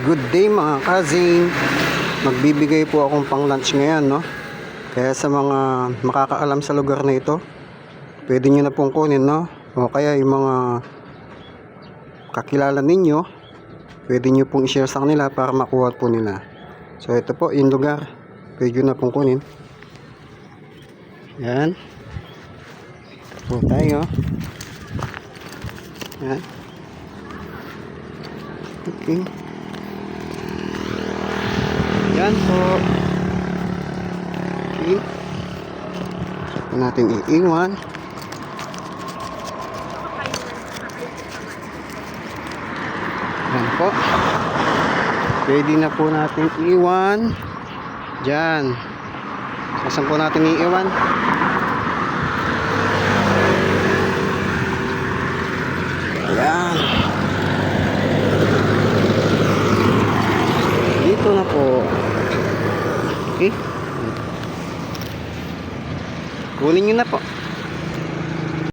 Good day mga cousin. Magbibigay po akong pang lunch ngayon, no? Kaya sa mga makakaalam sa lugar na ito, pwede nyo na pong kunin, no? O kaya yung mga kakilala ninyo, pwede nyo pong i-share sa kanila para makuha po nila. So ito po yung lugar, pwede nyo na pong kunin. Yan. Ito po tayo. Yan. Okay. Yan po. Okay. So natin iiwan. Yan po. Pwede na po natin iwan. Diyan. Saan po natin iiwan? Ayan. Dito na po. Okay. Kunin nyo na po.